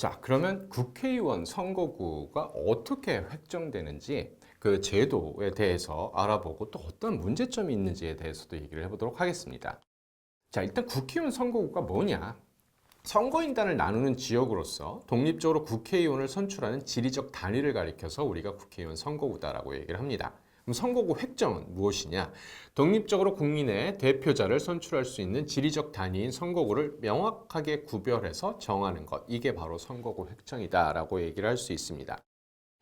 자, 그러면 국회의원 선거구가 어떻게 획정되는지 그 제도에 대해서 알아보고 또 어떤 문제점이 있는지에 대해서도 얘기를 해보도록 하겠습니다. 자, 일단 국회의원 선거구가 뭐냐? 선거인단을 나누는 지역으로서 독립적으로 국회의원을 선출하는 지리적 단위를 가리켜서 우리가 국회의원 선거구다라고 얘기를 합니다. 그럼 선거구 획정은 무엇이냐? 독립적으로 국민의 대표자를 선출할 수 있는 지리적 단위인 선거구를 명확하게 구별해서 정하는 것. 이게 바로 선거구 획정이다라고 얘기를 할 수 있습니다.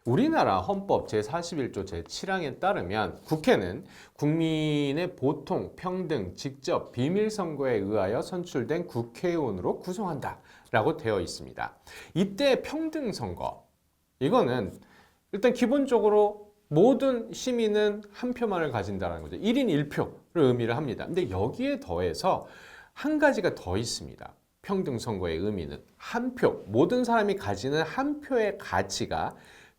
우리나라 헌법 제41조 제7항에 따르면 국회는 국민의 보통, 평등, 직접, 비밀선거에 의하여 선출된 국회의원으로 구성한다라고 되어 있습니다. 이때 평등선거, 이거는 일단 기본적으로 모든 시민은 한 표만을 가진다는 거죠. 1인 1표를 의미를 합니다. 근데 여기에 더해서 한 가지가 더 있습니다. 평등선거의 의미는 한 표, 모든 사람이 가지는 한 표의 가치가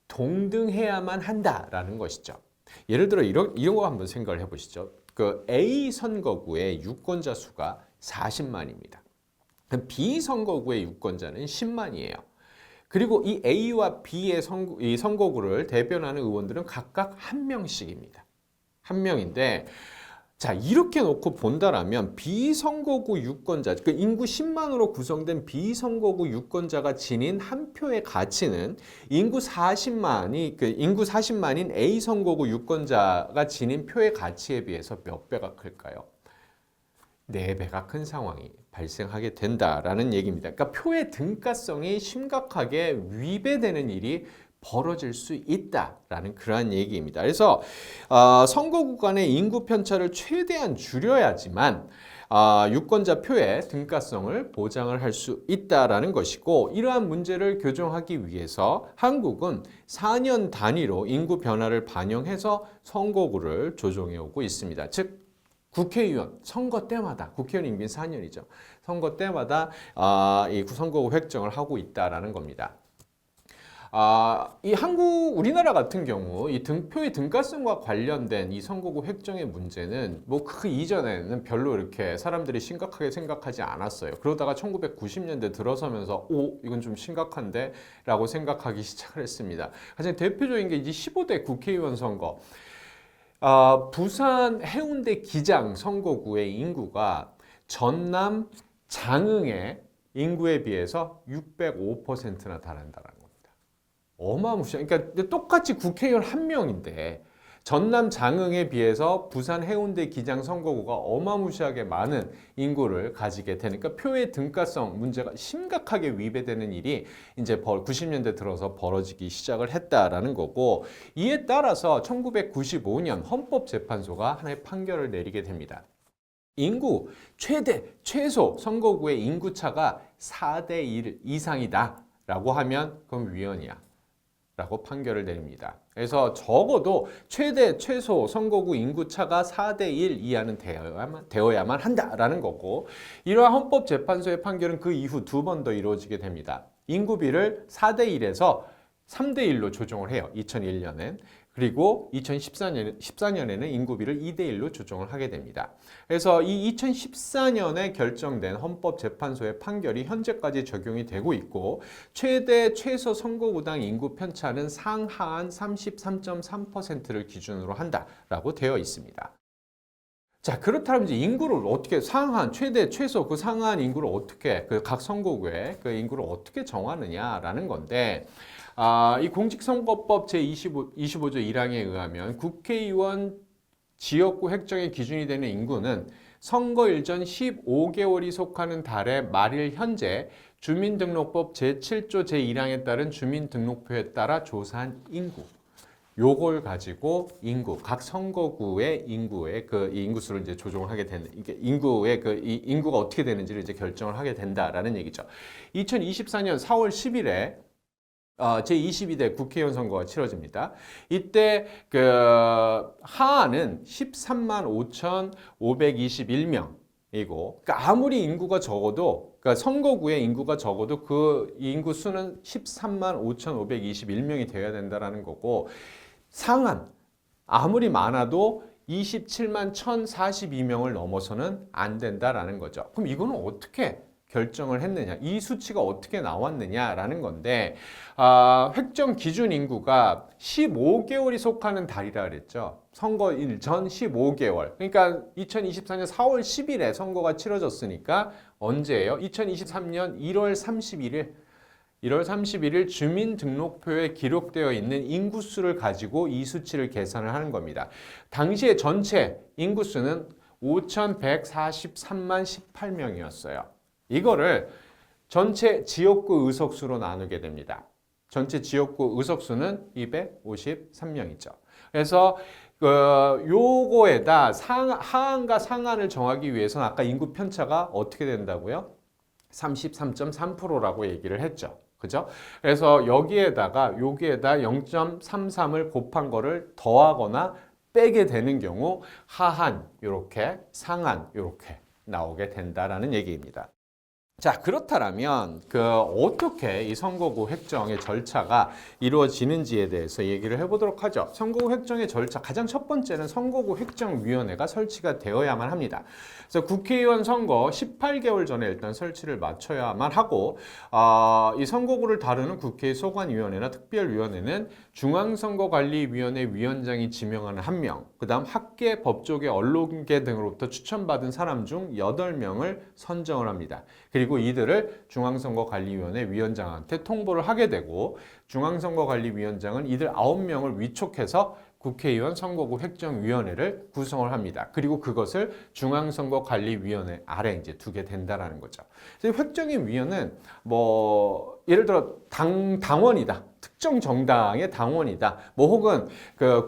동등해야만 한다라는 것이죠. 예를 들어 이런 거 한번 생각을 해보시죠. 그 A 선거구의 유권자 수가 40만입니다. B 선거구의 유권자는 10만이에요. 그리고 이 A와 B의 이 선거구를 대변하는 의원들은 각각 한 명씩입니다. 한 명인데, 자, 이렇게 놓고 본다라면 비선거구 유권자, 그 인구 10만으로 구성된 비선거구 유권자가 지닌 한 표의 가치는 인구 40만인 A 선거구 유권자가 지닌 표의 가치에 비해서 몇 배가 클까요? 4배가 큰 상황이 발생하게 된다라는 얘기입니다. 그러니까 표의 등가성이 심각하게 위배되는 일이 벌어질 수 있다라는 그러한 얘기입니다. 그래서 선거구 간의 인구 편차를 최대한 줄여야지만 유권자 표의 등가성을 보장을 할 수 있다라는 것이고, 이러한 문제를 교정하기 위해서 한국은 4년 단위로 인구 변화를 반영해서 선거구를 조정해 오고 있습니다. 즉 국회의원 선거 때마다, 국회의원 임기 4년이죠. 선거 때마다 이 선거구 획정을 하고 있다라는 겁니다. 이 우리나라 같은 경우 이 표의 등가성과 관련된 이 선거구 획정의 문제는 뭐 그 이전에는 별로 이렇게 사람들이 심각하게 생각하지 않았어요. 그러다가 1990년대 들어서면서 이건 좀 심각한데 라고 생각하기 시작을 했습니다. 가장 대표적인 게 이제 15대 국회의원 선거. 부산 해운대 기장 선거구의 인구가 전남 장흥의 인구에 비해서 605%나 달한다는 겁니다. 어마무시한. 그러니까 똑같이 국회의원 한 명인데 전남 장흥에 비해서 부산 해운대 기장 선거구가 어마무시하게 많은 인구를 가지게 되니까 표의 등가성 문제가 심각하게 위배되는 일이 이제 90년대 들어서 벌어지기 시작을 했다라는 거고, 이에 따라서 1995년 헌법재판소가 하나의 판결을 내리게 됩니다. 인구 최대 최소 선거구의 인구차가 4대 1 이상이다 라고 하면 그건 위헌이야 라고 판결을 내립니다. 그래서 적어도 최대 최소 선거구 인구차가 4대 1 이하는 되어야만 한다라는 거고, 이러한 헌법재판소의 판결은 그 이후 2번 더 이루어지게 됩니다. 인구비를 4대 1에서 3대 1로 조정을 해요. 2001년엔. 그리고 2014년에는 인구비를 2대 1로 조정을 하게 됩니다. 그래서 이 2014년에 결정된 헌법재판소의 판결이 현재까지 적용이 되고 있고, 최대 최소 선거구당 인구 편차는 상하한 33.3%를 기준으로 한다라고 되어 있습니다. 자, 그렇다면 이제 인구를 어떻게 상한, 최대, 최소 그 상한 인구를 어떻게 각 선거구의 그 인구를 어떻게 정하느냐라는 건데, 이 공직선거법 제25조 1항에 의하면 국회의원 지역구 획정의 기준이 되는 인구는 선거일 전 15개월이 속하는 달의 말일 현재 주민등록법 제7조 제1항에 따른 주민등록표에 따라 조사한 인구, 요걸 가지고 각 선거구의 인구의 이 인구수를 이제 조정을 하게 되는, 이게 인구의 이 인구가 어떻게 되는지를 이제 결정을 하게 된다라는 얘기죠. 2024년 4월 10일에 제22대 국회의원 선거가 치러집니다. 이때 하한은 13만 5,521명이고, 그러니까 아무리 인구가 적어도, 그러니까 선거구의 인구가 적어도 그 인구 수는 13만 5,521명이 되어야 된다라는 거고, 상한 아무리 많아도 27만 1,042명을 넘어서는 안 된다라는 거죠. 그럼 이거는 어떻게 결정을 했느냐, 이 수치가 어떻게 나왔느냐라는 건데, 획정 기준 인구가 15개월이 속하는 달이라 그랬죠. 선거일 전 15개월. 그러니까 2024년 4월 10일에 선거가 치러졌으니까 언제예요? 2023년 1월 31일. 1월 31일 주민등록표에 기록되어 있는 인구수를 가지고 이 수치를 계산을 하는 겁니다. 당시에 전체 인구수는 5,143만 18명이었어요. 이거를 전체 지역구 의석수로 나누게 됩니다. 전체 지역구 의석수는 253명이죠. 그래서 요거에다 하한과 상한을 정하기 위해서는 아까 인구 편차가 어떻게 된다고요? 33.3%라고 얘기를 했죠. 그죠? 그래서 여기에다 0.33을 곱한 거를 더하거나 빼게 되는 경우 하한 요렇게 상한 요렇게 나오게 된다라는 얘기입니다. 자, 그렇다면 어떻게 이 선거구 획정의 절차가 이루어지는지에 대해서 얘기를 해보도록 하죠. 선거구 획정의 절차, 가장 첫 번째는 선거구 획정위원회가 설치가 되어야만 합니다. 그래서 국회의원 선거 18개월 전에 일단 설치를 마쳐야만 하고, 이 선거구를 다루는 국회 소관위원회나 특별위원회는 중앙선거관리위원회 위원장이 지명하는 1명, 그 다음 학계, 법조계, 언론계 등으로부터 추천받은 사람 중 8명을 선정을 합니다. 그리고 이들을 중앙선거관리위원회 위원장한테 통보를 하게 되고, 중앙선거관리위원장은 이들 9명을 위촉해서 국회의원 선거구 획정위원회를 구성을 합니다. 그리고 그것을 중앙선거관리위원회 아래 이제 두게 된다라는 거죠. 획정위 위원은 예를 들어 당원이다. 특정 정당의 당원이다. 혹은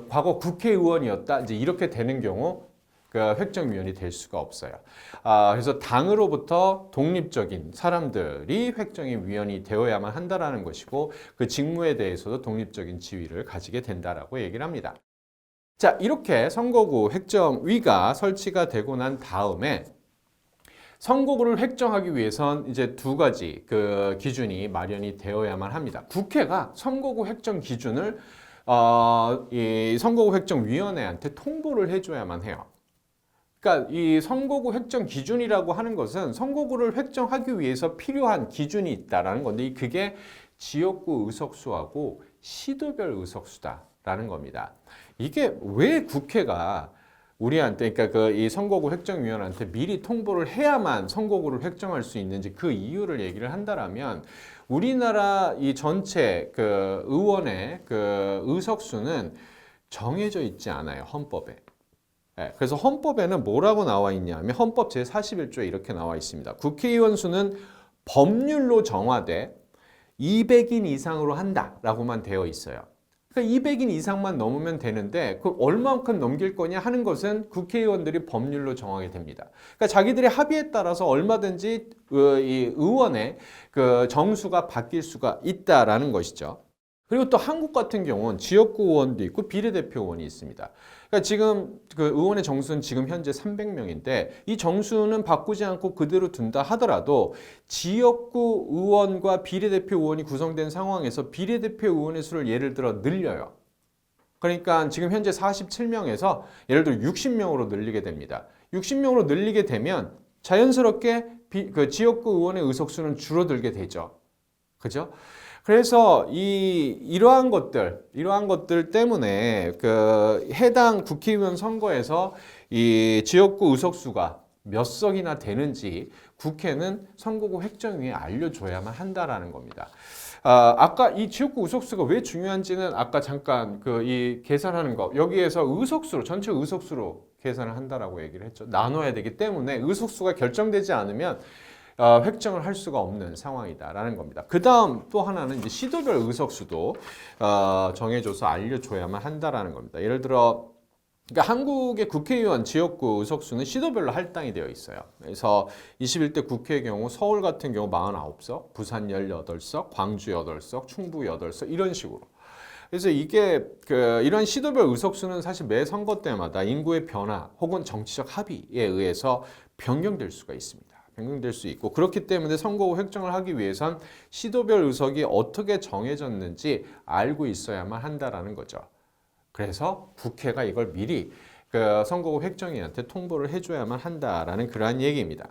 과거 국회의원이었다. 이제 이렇게 되는 경우 획정위원이 될 수가 없어요. 그래서 당으로부터 독립적인 사람들이 획정위 위원이 되어야만 한다라는 것이고, 그 직무에 대해서도 독립적인 지위를 가지게 된다라고 얘기를 합니다. 자, 이렇게 선거구 획정위가 설치가 되고 난 다음에 선거구를 획정하기 위해선 이제 두 가지 기준이 마련이 되어야만 합니다. 국회가 선거구 획정 기준을 이 선거구 획정위원회한테 통보를 해줘야만 해요. 그러니까 이 선거구 획정 기준이라고 하는 것은 선거구를 획정하기 위해서 필요한 기준이 있다라는 건데, 그게 지역구 의석수하고 시도별 의석수다라는 겁니다. 이게 왜 국회가 우리한테, 그러니까 이 선거구 획정위원한테 미리 통보를 해야만 선거구를 획정할 수 있는지 그 이유를 얘기를 한다라면, 우리나라 이 전체 의원의 의석수는 정해져 있지 않아요, 헌법에. 네, 그래서 헌법에는 뭐라고 나와 있냐면, 헌법 제41조에 이렇게 나와 있습니다. 국회의원 수는 법률로 정하되 200인 이상으로 한다라고만 되어 있어요. 그러니까 200인 이상만 넘으면 되는데, 얼마만큼 넘길 거냐 하는 것은 국회의원들이 법률로 정하게 됩니다. 그러니까 자기들의 합의에 따라서 얼마든지 이 의원의 정수가 바뀔 수가 있다라는 것이죠. 그리고 또 한국 같은 경우는 지역구 의원도 있고 비례대표 의원이 있습니다. 그러니까 지금 의원의 정수는 지금 현재 300명인데, 이 정수는 바꾸지 않고 그대로 둔다 하더라도 지역구 의원과 비례대표 의원이 구성된 상황에서 비례대표 의원의 수를 예를 들어 늘려요. 그러니까 지금 현재 47명에서 예를 들어 60명으로 늘리게 됩니다. 60명으로 늘리게 되면 자연스럽게 지역구 의원의 의석수는 줄어들게 되죠. 그죠? 그래서 이러한 것들 때문에 해당 국회의원 선거에서 이 지역구 의석수가 몇 석이나 되는지 국회는 선거구 획정위에 알려줘야만 한다라는 겁니다. 아까 이 지역구 의석수가 왜 중요한지는 아까 잠깐 이 계산하는 거, 여기에서 의석수로, 전체 의석수로 계산을 한다라고 얘기를 했죠. 나눠야 되기 때문에 의석수가 결정되지 않으면 획정을 할 수가 없는 상황이다라는 겁니다. 그 다음 또 하나는 이제 시도별 의석수도 정해줘서 알려줘야만 한다라는 겁니다. 예를 들어, 그러니까 한국의 국회의원 지역구 의석수는 시도별로 할당이 되어 있어요. 그래서 21대 국회의 경우 서울 같은 경우 49석, 부산 18석, 광주 8석, 충북 8석 이런 식으로. 그래서 이게 이런 시도별 의석수는 사실 매 선거 때마다 인구의 변화 혹은 정치적 합의에 의해서 변경될 수가 있습니다. 변경될 수 있고, 그렇기 때문에 선거구 획정을 하기 위해선 시도별 의석이 어떻게 정해졌는지 알고 있어야만 한다라는 거죠. 그래서 국회가 이걸 미리 선거구 획정위한테 통보를 해줘야만 한다라는 그러한 얘기입니다.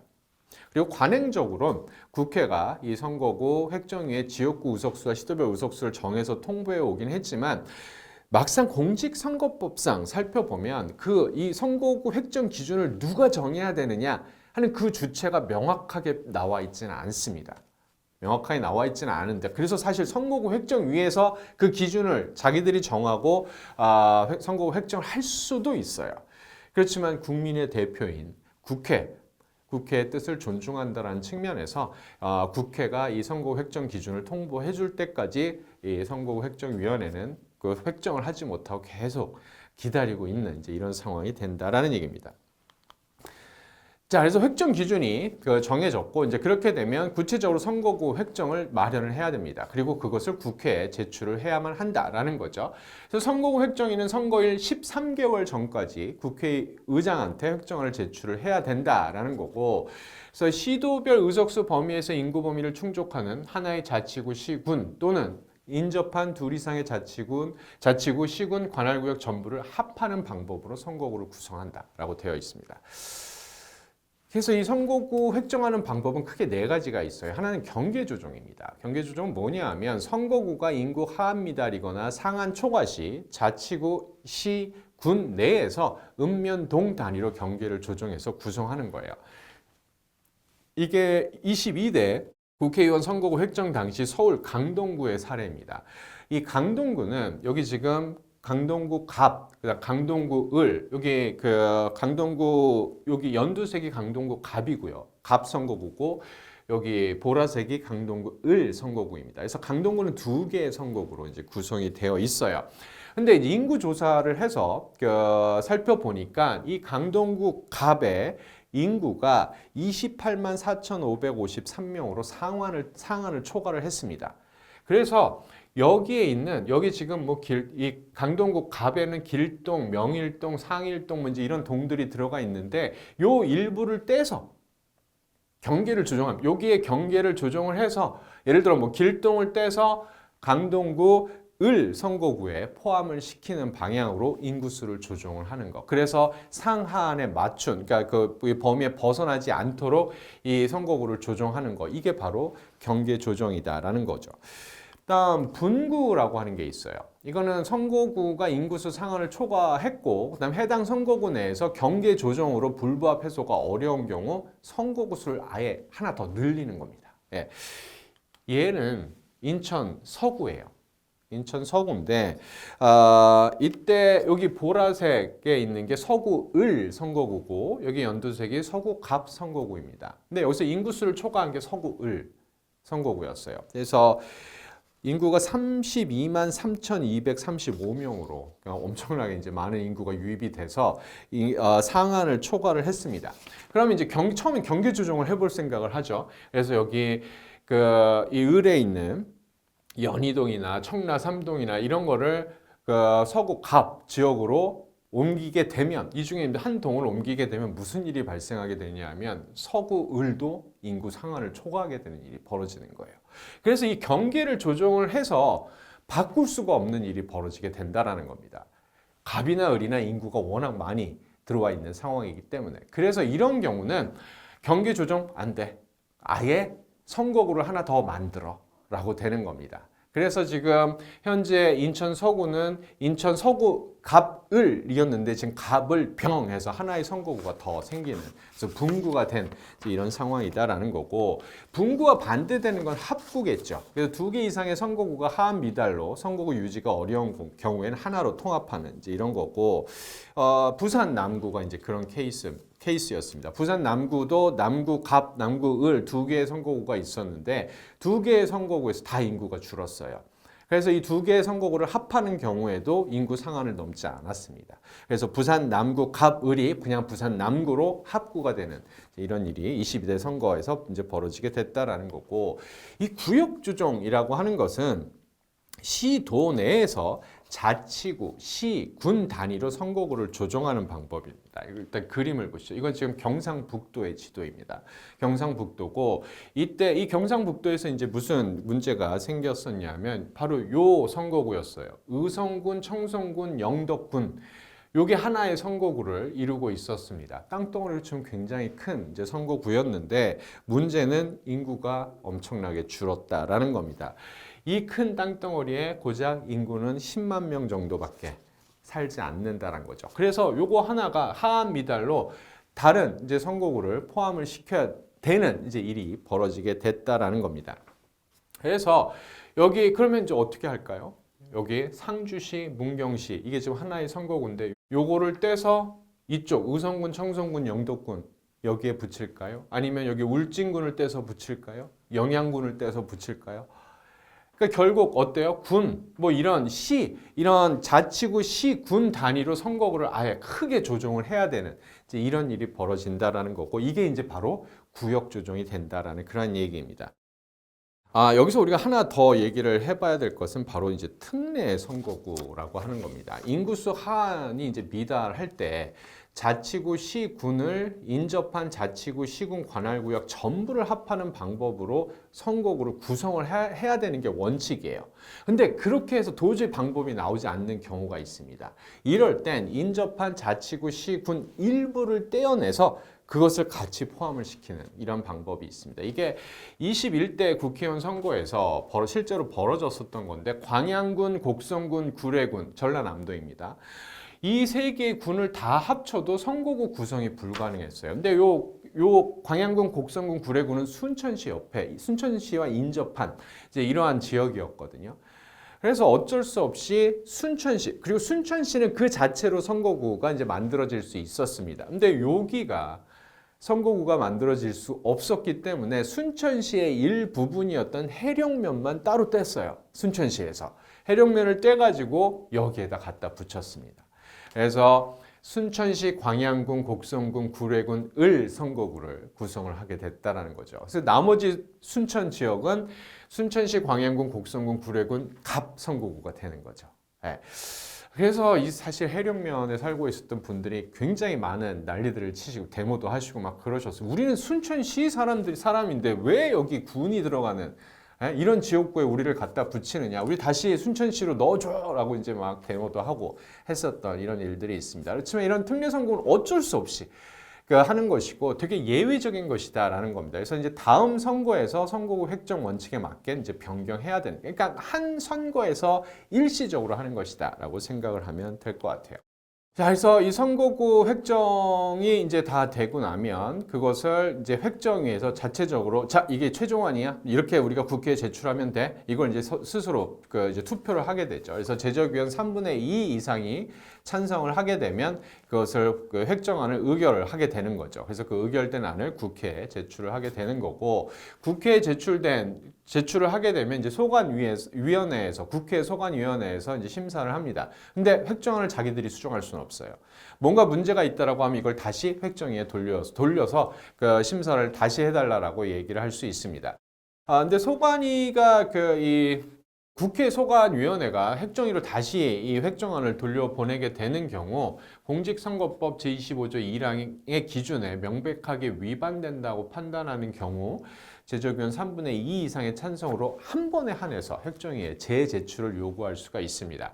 그리고 관행적으로 국회가 이 선거구 획정위의 지역구 의석수와 시도별 의석수를 정해서 통보해 오긴 했지만 막상 공직선거법상 살펴보면 이 선거구 획정 기준을 누가 정해야 되느냐 하는 그 주체가 명확하게 나와 있지는 않습니다. 명확하게 나와 있지는 않은데 그래서 사실 선거구 획정위에서 그 기준을 자기들이 정하고 선거구 획정을 할 수도 있어요. 그렇지만 국민의 대표인 국회의 뜻을 존중한다는 측면에서 국회가 이 선거구 획정 기준을 통보해 줄 때까지 이 선거구 획정위원회는 그 획정을 하지 못하고 계속 기다리고 있는 이제 이런 상황이 된다라는 얘기입니다. 자, 그래서 획정 기준이 정해졌고 이제 그렇게 되면 구체적으로 선거구 획정을 마련을 해야 됩니다. 그리고 그것을 국회에 제출을 해야만 한다라는 거죠. 그래서 선거구 획정위는 선거일 13개월 전까지 국회의장한테 획정을 제출을 해야 된다라는 거고, 그래서 시도별 의석수 범위에서 인구 범위를 충족하는 하나의 자치구, 시군 또는 인접한 둘 이상의 자치구, 시군, 관할구역 전부를 합하는 방법으로 선거구를 구성한다라고 되어 있습니다. 그래서 이 선거구 획정하는 방법은 크게 4가지가 있어요. 하나는 경계 조정입니다. 경계 조정은 뭐냐 하면 선거구가 인구 하한 미달이거나 상한 초과 시 자치구, 시, 군 내에서 읍면, 동 단위로 경계를 조정해서 구성하는 거예요. 이게 22대 국회의원 선거구 획정 당시 서울 강동구의 사례입니다. 이 강동구는 여기 지금 강동구 갑, 그다음 강동구 을, 여기 강동구 여기 연두색이 강동구 갑이고요. 갑 선거구고 여기 보라색이 강동구 을 선거구입니다. 그래서 강동구는 2개의 선거구로 이제 구성이 되어 있어요. 근데 인구 조사를 해서 살펴보니까 이 강동구 갑의 인구가 28만 4,553명으로 상한을 초과를 했습니다. 그래서 여기 지금 이 강동구 갑에는 길동, 명일동, 상일동 이제 이런 동들이 들어가 있는데 요 일부를 떼서 경계를 조정합니다. 여기에 경계를 조정을 해서 예를 들어 길동을 떼서 강동구 을 선거구에 포함을 시키는 방향으로 인구수를 조정을 하는 거. 그래서 상하안에 맞춘, 그러니까 그 범위에 벗어나지 않도록 이 선거구를 조정하는 거. 이게 바로 경계 조정이다라는 거죠. 다음 분구라고 하는 게 있어요. 이거는 선거구가 인구수 상한을 초과했고 그다음 해당 선거구 내에서 경계 조정으로 불부합 해소가 어려운 경우 선거구 수를 아예 하나 더 늘리는 겁니다. 예. 얘는 인천 서구예요. 인천 서구인데 이때 여기 보라색에 있는 게 서구 을 선거구고 여기 연두색이 서구 갑 선거구입니다. 근데 여기서 인구수를 초과한 게 서구 을 선거구였어요. 그래서 인구가 32만 3,235명으로 엄청나게 이제 많은 인구가 유입이 돼서 상한을 초과를 했습니다. 그러면 이제 처음에 경계 조정을 해볼 생각을 하죠. 그래서 여기 이 을에 있는 연희동이나 청라 3동이나 이런 거를 서구 갑 지역으로 옮기게 되면 이 중에 한 동을 옮기게 되면 무슨 일이 발생하게 되냐 하면 서구 을도 인구 상한을 초과하게 되는 일이 벌어지는 거예요. 그래서 이 경계를 조정을 해서 바꿀 수가 없는 일이 벌어지게 된다라는 겁니다. 갑이나 을이나 인구가 워낙 많이 들어와 있는 상황이기 때문에 그래서 이런 경우는 경계 조정 안 돼. 아예 선거구를 하나 더 만들어 라고 되는 겁니다. 그래서 지금 현재 인천 서구는 인천 서구 갑을이었는데 지금 갑을 병해서 하나의 선거구가 더 생기는 그래서 분구가 된 이런 상황이다라는 거고 분구와 반대되는 건 합구겠죠. 그래서 2개 이상의 선거구가 하한 미달로 선거구 유지가 어려운 경우에는 하나로 통합하는 이제 이런 거고 부산 남구가 이제 그런 케이스였습니다. 부산 남구도 남구 갑, 남구 을 2개의 선거구가 있었는데 2개의 선거구에서 다 인구가 줄었어요. 그래서 이 2개의 선거구를 합하는 경우에도 인구 상한을 넘지 않았습니다. 그래서 부산 남구 갑 을이 그냥 부산 남구로 합구가 되는 이런 일이 22대 선거에서 이제 벌어지게 됐다라는 거고 이 구역 조정이라고 하는 것은 시도 내에서 자치구, 시, 군 단위로 선거구를 조정하는 방법입니다. 일단 그림을 보시죠. 이건 지금 경상북도의 지도입니다. 경상북도고 이때 이 경상북도에서 이제 무슨 문제가 생겼었냐면 바로 요 선거구였어요. 의성군, 청송군, 영덕군 요게 하나의 선거구를 이루고 있었습니다. 땅덩어리로 치면 굉장히 큰 이제 선거구였는데 문제는 인구가 엄청나게 줄었다라는 겁니다. 이 큰 땅덩어리에 고작 인구는 10만 명 정도밖에 살지 않는다는 거죠. 그래서 요거 하나가 하한 미달로 다른 이제 선거구를 포함을 시켜야 되는 이제 일이 벌어지게 됐다라는 겁니다. 그래서 여기 그러면 이제 어떻게 할까요? 여기 상주시, 문경시 이게 지금 하나의 선거구인데 요거를 떼서 이쪽 의성군, 청송군, 영덕군 여기에 붙일까요? 아니면 여기 울진군을 떼서 붙일까요? 영양군을 떼서 붙일까요? 그러니까 결국 어때요? 군, 뭐 이런 시, 이런 자치구, 시, 군 단위로 선거구를 아예 크게 조정을 해야 되는 이제 이런 일이 벌어진다라는 거고 이게 이제 바로 구역 조정이 된다라는 그런 얘기입니다. 여기서 우리가 하나 더 얘기를 해봐야 될 것은 바로 이제 특례 선거구라고 하는 겁니다. 인구수 하한이 이제 미달할 때 자치구, 시, 군을 인접한 자치구, 시군, 관할구역 전부를 합하는 방법으로 선거구를 구성을 해야 되는 게 원칙이에요. 근데 그렇게 해서 도저히 방법이 나오지 않는 경우가 있습니다. 이럴 땐 인접한 자치구, 시, 군 일부를 떼어내서 그것을 같이 포함을 시키는 이런 방법이 있습니다. 이게 21대 국회의원 선거에서 실제로 벌어졌었던 건데 광양군, 곡성군, 구례군, 전라남도입니다. 이 세 개의 군을 다 합쳐도 선거구 구성이 불가능했어요. 근데 요 광양군, 곡성군, 구례군은 순천시 옆에 순천시와 인접한 이제 이러한 지역이었거든요. 그래서 어쩔 수 없이 순천시 그리고 순천시는 그 자체로 선거구가 이제 만들어질 수 있었습니다. 근데 여기가 선거구가 만들어질 수 없었기 때문에 순천시의 일부분이었던 해령면만 따로 뗐어요. 순천시에서. 해령면을 떼가지고 여기에다 갖다 붙였습니다. 그래서 순천시, 광양군, 곡성군, 구례군, 을 선거구를 구성을 하게 됐다는 거죠. 그래서 나머지 순천 지역은 순천시, 광양군, 곡성군, 구례군, 갑 선거구가 되는 거죠. 네. 그래서 이 사실 해령면에 살고 있었던 분들이 굉장히 많은 난리들을 치시고 데모도 하시고 막 그러셨어요. 우리는 순천시 사람인데 왜 여기 군이 들어가는 이런 지역구에 우리를 갖다 붙이느냐. 우리 다시 순천시로 넣어줘라고 이제 막 데모도 하고 했었던 이런 일들이 있습니다. 그렇지만 이런 특례 선거는 어쩔 수 없이 하는 것이고 되게 예외적인 것이다라는 겁니다. 그래서 이제 다음 선거에서 선거구 획정 원칙에 맞게 이제 변경해야 되는. 그러니까 한 선거에서 일시적으로 하는 것이다라고 생각을 하면 될 것 같아요. 자, 그래서 이 선거구 획정이 이제 다 되고 나면 그것을 이제 획정위에서 자체적으로 자, 이게 최종안이야? 이렇게 우리가 국회에 제출하면 돼? 이걸 이제 스스로 이제 투표를 하게 되죠. 그래서 제적위원 3분의 2 이상이 찬성을 하게 되면 그것을 획정안을 의결을 하게 되는 거죠. 그래서 그 의결된 안을 국회에 제출을 하게 되는 거고 국회에 제출을 하게 되면 이제 소관위원회에서 국회 소관위원회에서 이제 심사를 합니다. 근데 획정안을 자기들이 수정할 수는 없어요. 뭔가 문제가 있다라고 하면 이걸 다시 획정위에 돌려서 그 심사를 다시 해달라고 얘기를 할 수 있습니다. 근데 소관위가 국회 소관위원회가 획정위로 다시 이 획정안을 돌려보내게 되는 경우 공직선거법 제25조 1항의 기준에 명백하게 위반된다고 판단하는 경우 제적위원 3분의 2 이상의 찬성으로 한 번에 한해서 획정위에 재제출을 요구할 수가 있습니다.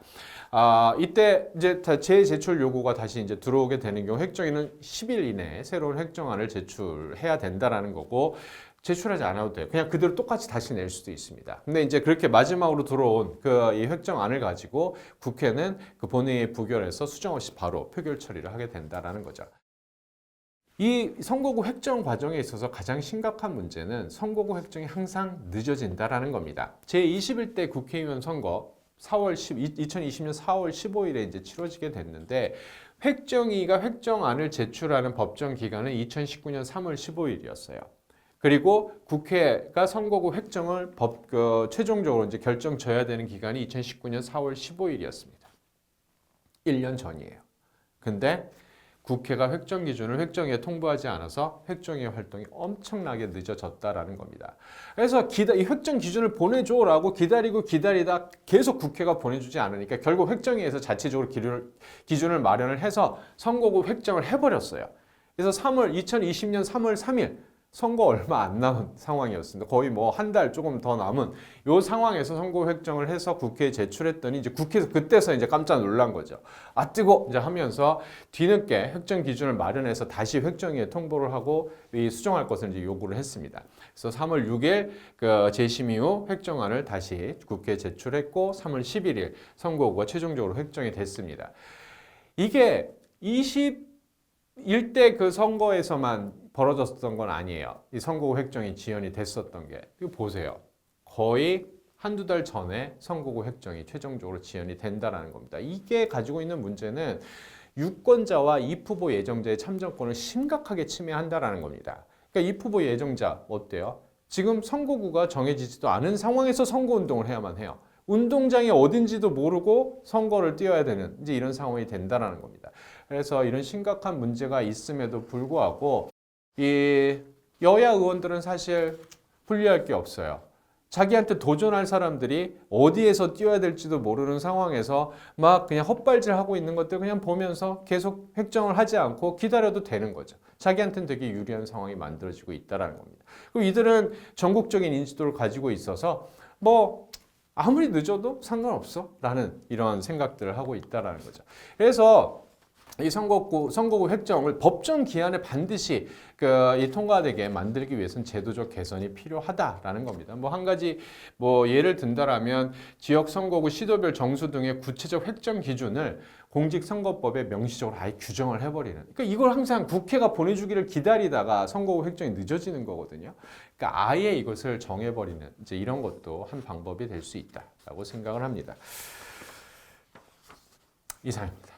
이때 이제 재제출 요구가 다시 이제 들어오게 되는 경우 획정위는 10일 이내에 새로운 획정안을 제출해야 된다라는 거고 제출하지 않아도 돼요. 그냥 그대로 똑같이 다시 낼 수도 있습니다. 근데 이제 그렇게 마지막으로 들어온 이 획정안을 가지고 국회는 그 본회의에 부결해서 수정 없이 바로 표결 처리를 하게 된다라는 거죠. 이 선거구 획정 과정에 있어서 가장 심각한 문제는 선거구 획정이 항상 늦어진다라는 겁니다. 제21대 국회의원 선거 2020년 4월 15일에 이제 치러지게 됐는데 획정위가 획정안을 제출하는 법정 기간은 2019년 3월 15일이었어요. 그리고 국회가 선거구 획정을 최종적으로 이제 결정져야 되는 기간이 2019년 4월 15일이었습니다. 1년 전이에요. 근데 국회가 획정 기준을 획정위에 통보하지 않아서 획정위의 활동이 엄청나게 늦어졌다라는 겁니다. 그래서 이 획정 기준을 보내줘라고 기다리다 계속 국회가 보내주지 않으니까 결국 획정위에서 자체적으로 기준을 마련을 해서 선거구 획정을 해버렸어요. 그래서 2020년 3월 3일 선거 얼마 안 남은 상황이었습니다. 거의 뭐 한 달 조금 더 남은 요 상황에서 선거 획정을 해서 국회에 제출했더니 이제 국회에서 그때서 이제 깜짝 놀란 거죠. 아 뜨거 이제 하면서 뒤늦게 획정 기준을 마련해서 다시 획정위에 통보를 하고 이 수정할 것을 이제 요구를 했습니다. 그래서 3월 6일 그 재심 이후 획정안을 다시 국회에 제출했고 3월 11일 선거구가 최종적으로 획정이 됐습니다. 이게 21대 그 선거에서만 벌어졌던 건 아니에요. 이 선거구 획정이 지연이 됐었던 게. 이거 보세요. 거의 한두 달 전에 선거구 획정이 최종적으로 지연이 된다는 겁니다. 이게 가지고 있는 문제는 유권자와 입후보 예정자의 참정권을 심각하게 침해한다는 겁니다. 그러니까 입후보 예정자 어때요? 지금 선거구가 정해지지도 않은 상황에서 선거운동을 해야만 해요. 운동장이 어딘지도 모르고 선거를 뛰어야 되는 이제 이런 상황이 된다는 겁니다. 그래서 이런 심각한 문제가 있음에도 불구하고 이 여야 의원들은 사실 불리할 게 없어요. 자기한테 도전할 사람들이 어디에서 뛰어야 될지도 모르는 상황에서 막 그냥 헛발질하고 있는 것들 그냥 보면서 계속 획정을 하지 않고 기다려도 되는 거죠. 자기한테는 되게 유리한 상황이 만들어지고 있다는 겁니다. 그리고 이들은 전국적인 인지도를 가지고 있어서 뭐 아무리 늦어도 상관없어 라는 이런 생각들을 하고 있다는 거죠. 그래서 이 선거구 획정을 법정 기한에 반드시 이 통과되게 만들기 위해서는 제도적 개선이 필요하다라는 겁니다. 뭐 한 가지 뭐 예를 든다라면 지역 선거구 시도별 정수 등의 구체적 획정 기준을 공직선거법에 명시적으로 아예 규정을 해버리는. 그러니까 이걸 항상 국회가 보내주기를 기다리다가 선거구 획정이 늦어지는 거거든요. 그러니까 아예 이것을 정해버리는 이제 이런 것도 한 방법이 될 수 있다라고 생각을 합니다. 이상입니다.